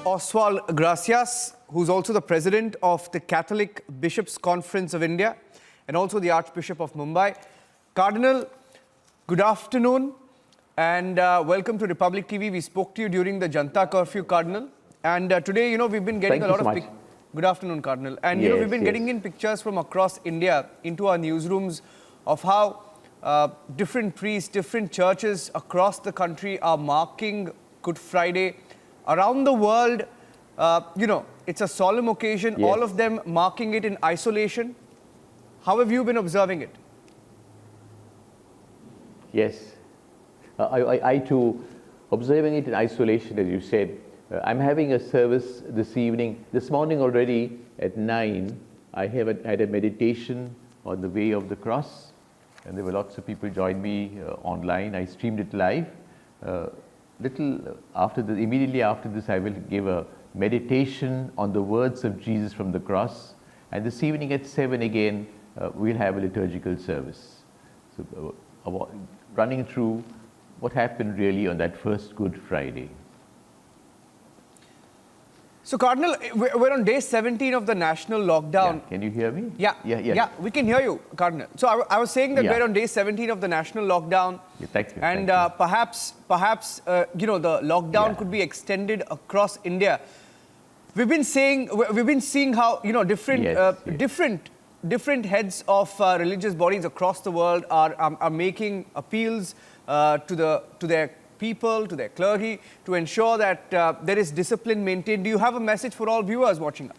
Oswald Gracias, who's also the president of the Catholic Bishops' Conference of India and also the Archbishop of Mumbai. Cardinal, good afternoon and welcome to Republic TV. We spoke to you during the Janta curfew, Cardinal. And today, we've been getting a lot of... Good afternoon, Cardinal. And, we've been getting in pictures from across India into our newsrooms of how different priests, different churches across the country are marking Good Friday. Around the world, it's a solemn occasion, all of them marking it in isolation. How have you been observing it? Yes, I too, observing it in isolation, as you said. I'm having a service this evening. This morning already at 9, I had a meditation on the way of the cross. And there were lots of people joined me online. I streamed it live. Immediately after this, I will give a meditation on the words of Jesus from the cross. And this evening at 7 again, we'll have a liturgical service. So, running through what happened really on that first Good Friday. So, Cardinal, we're on day 17 of the national lockdown. Yeah. Can you hear me? Yeah, we can hear you, Cardinal. So, I was saying that we're on day 17 of the national lockdown. Thank you. And perhaps, the lockdown could be extended across India. We've been seeing how, different heads of religious bodies across the world are making appeals to their people, to their clergy, to ensure that there is discipline maintained. Do you have a message for all viewers watching?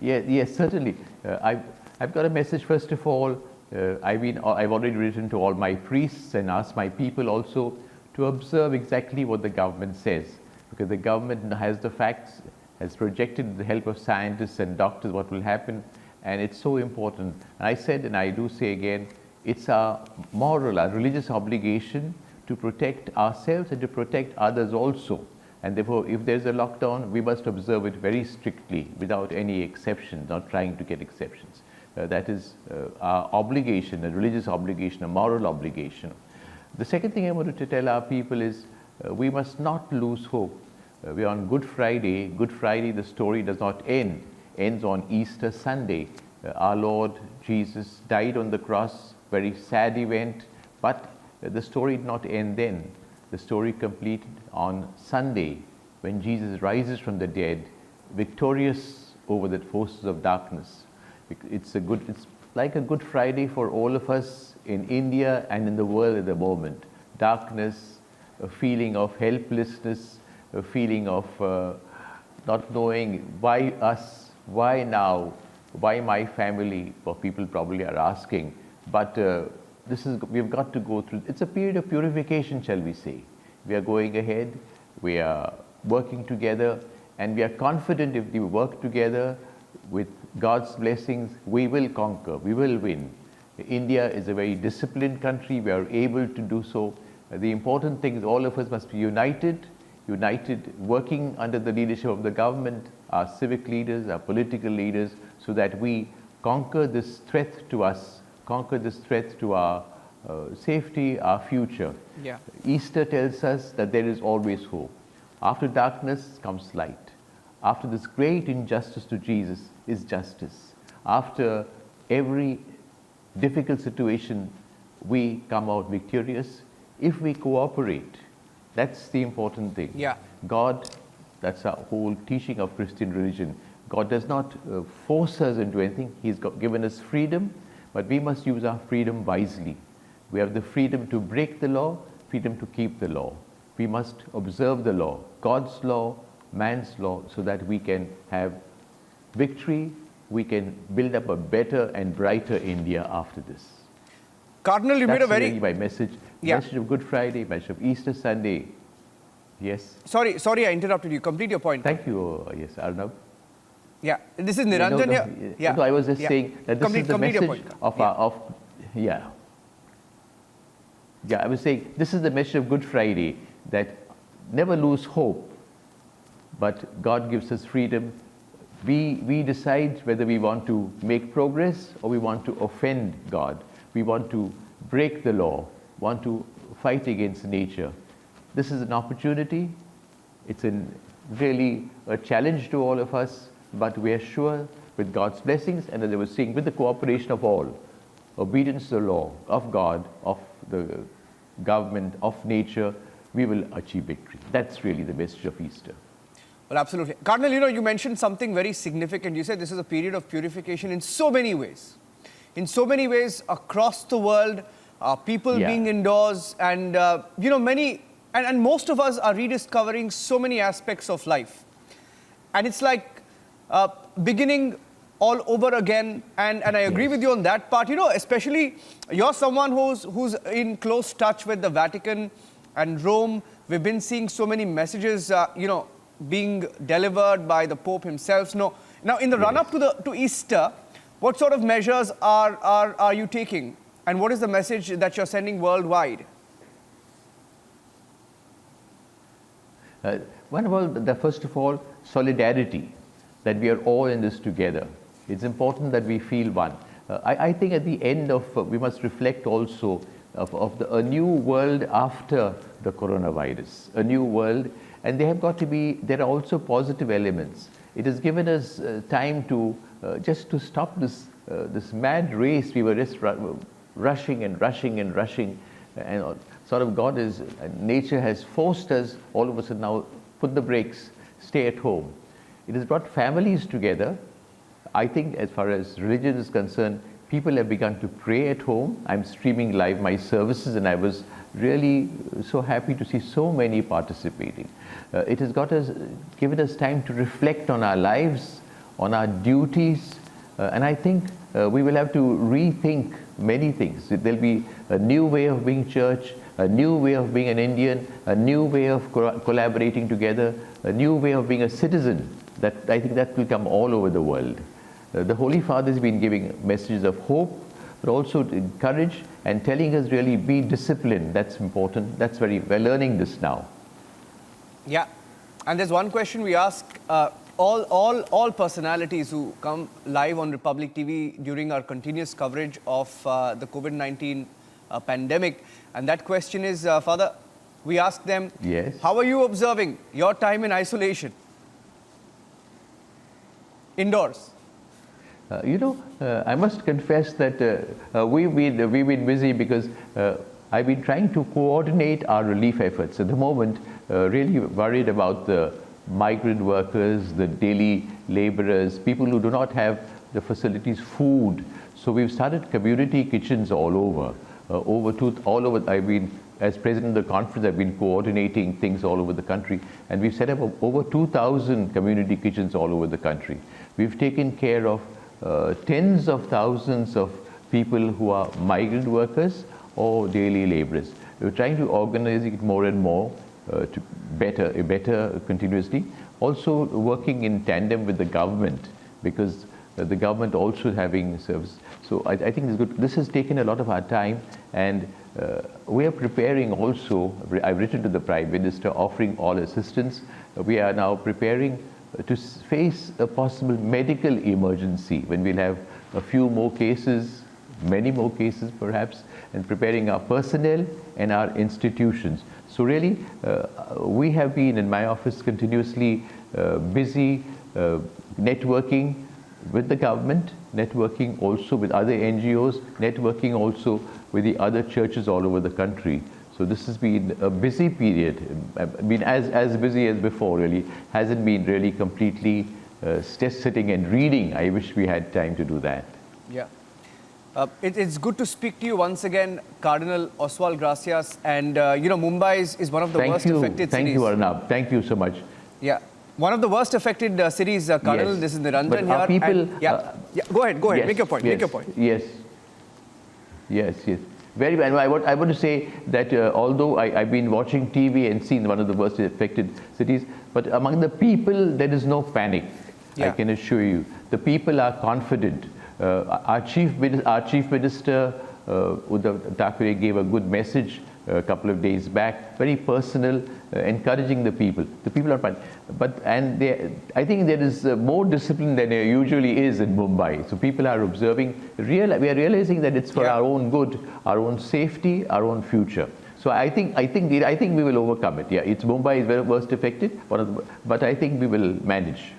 Yes, certainly. I've got a message. First of all, I've already written to all my priests and asked my people also to observe exactly what the government says, because the government has the facts, has projected with the help of scientists and doctors what will happen, and it's so important. And I said, and I do say again, it's our moral, our religious obligation to protect ourselves and to protect others also. And therefore, if there's a lockdown, we must observe it very strictly, without any exceptions, not trying to get exceptions. That is our obligation, a religious obligation, a moral obligation. The second thing I wanted to tell our people is we must not lose hope. We're on Good Friday. Good Friday, the story does not end. Ends on Easter Sunday. Our Lord Jesus died on the cross. Very sad event, but the story did not end then. The story completed on Sunday when Jesus rises from the dead, victorious over the forces of darkness. It's like a Good Friday for all of us in India and in the world at the moment. Darkness, a feeling of helplessness, a feeling of not knowing why us, why now, why my family, or people probably are asking. But we've got to go through, it's a period of purification, shall we say. We are going ahead, we are working together, and we are confident if we work together with God's blessings, we will conquer, we will win. India is a very disciplined country, we are able to do so. The important thing is all of us must be united, working under the leadership of the government, our civic leaders, our political leaders, so that we conquer this threat to us, conquer this threat to our safety, our future. Easter tells us that there is always hope. After darkness comes light. After this great injustice to Jesus is justice. After every difficult situation, we come out victorious if we cooperate. That's the important thing. God, that's our whole teaching of Christian religion. God does not force us into anything. He's given us freedom, but we must use our freedom wisely. We have the freedom to break the law, freedom to keep the law. We must observe the law, God's law, man's law, so that we can have victory, we can build up a better and brighter India after this. Cardinal, you made a very... That's really my message. Message of Good Friday, message of Easter Sunday. Yes? Sorry, I interrupted you. Complete your point. Thank you. Yes, Arnab. Yeah, this is Niranjan here. So I was just saying that this is the message I was saying this is the message of Good Friday, that never lose hope, but God gives us freedom. We decide whether we want to make progress or we want to offend God. We want to break the law, want to fight against nature. This is an opportunity It's really a challenge to all of us, but we are sure with God's blessings, and as I was saying, with the cooperation of all, obedience to the law, of God, of the government, of nature, we will achieve victory. That's really the message of Easter. Well, absolutely. Cardinal, you mentioned something very significant. You said this is a period of purification in so many ways. In so many ways across the world, people being indoors and, many, and most of us are rediscovering so many aspects of life. And it's like beginning all over again. And I agree with you on that part. Especially you're someone who's in close touch with the Vatican and Rome. We've been seeing so many messages, being delivered by the Pope himself. Now in the run-up to Easter, what sort of measures are you taking? And what is the message that you're sending worldwide? First of all, solidarity, that we are all in this together. It's important that we feel one. I think at the end of, we must reflect also of a new world after the coronavirus, a new world, and there are also positive elements. It has given us time to just to stop this mad race. We were just rushing, and sort of nature has forced us, all of us now put the brakes, stay at home. It has brought families together. I think as far as religion is concerned, people have begun to pray at home. I'm streaming live my services, and I was really so happy to see so many participating. It has given us time to reflect on our lives, on our duties, and I think we will have to rethink many things. There'll be a new way of being church, a new way of being an Indian, a new way of collaborating together, a new way of being a citizen. That I think that will come all over the world. The Holy Father has been giving messages of hope, but also courage, and telling us really be disciplined. That's important. We're learning this now. Yeah, and there's one question we ask all personalities who come live on Republic TV during our continuous coverage of the COVID-19 pandemic. And that question is, Father, we ask them, how are you observing your time in isolation? Indoors. I must confess that we've been busy because I've been trying to coordinate our relief efforts. At the moment, really worried about the migrant workers, the daily laborers, people who do not have the facilities, food. So we've started community kitchens all over. As president of the conference, I've been coordinating things all over the country, and we've set up over 2,000 community kitchens all over the country. We've taken care of tens of thousands of people who are migrant workers or daily laborers. We're trying to organize it more and more to better continuously. Also working in tandem with the government, because the government also having service. So I think it's good. This has taken a lot of our time, and we are preparing also. I've written to the Prime Minister offering all assistance. We are now preparing to face a possible medical emergency when we'll have a few more cases, many more cases perhaps, and preparing our personnel and our institutions. So really, we have been in my office continuously busy networking with the government, networking also with other NGOs, networking also with the other churches all over the country. So this has been a busy period. I've been as busy as before, really. Hasn't been really completely just sitting and reading. I wish we had time to do that. Yeah. It's good to speak to you once again, Cardinal Oswald Gracias. And, Mumbai is one of the worst affected cities. Thank you, Arnab. Thank you so much. Yeah. One of the worst affected cities, Cardinal. Yes. This is Niranjan here. People, Go ahead. Yes, make your point. Yes, make your point. Yes. Very well. I want to say that although I've been watching TV and seen one of the worst affected cities, but among the people there is no panic. I can assure you. The people are confident. Our Chief Minister, Uddhav Thackeray, gave a good message a couple of days back, very personal, encouraging the people. The people are fine. I think there is more discipline than there usually is in Mumbai. So people are observing. We are realizing that it's for our own good, our own safety, our own future. So I think we will overcome it. Yeah, it's Mumbai is very worst affected, but I think we will manage.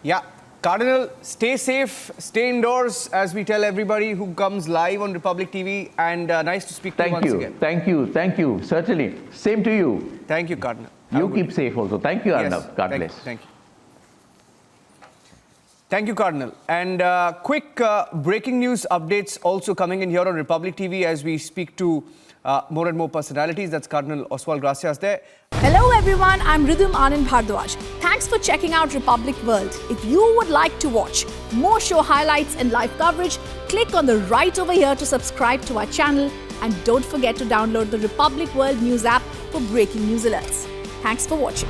Yeah. Cardinal, stay safe, stay indoors, as we tell everybody who comes live on Republic TV, and nice to speak to you once again. Thank you. Certainly. Same to you. Thank you, Cardinal. You keep safe also. Thank you, Arnav. Yes, God bless. Thank you. Thank you, Cardinal. And quick breaking news updates also coming in here on Republic TV as we speak to more and more personalities. That's Cardinal Oswald. Gracias there. Hello everyone, I'm Ridhim Anand Bhardwaj. Thanks for checking out Republic World. If you would like to watch more show highlights and live coverage, click on the right over here to subscribe to our channel, and don't forget to download the Republic World News app for breaking news alerts. Thanks for watching.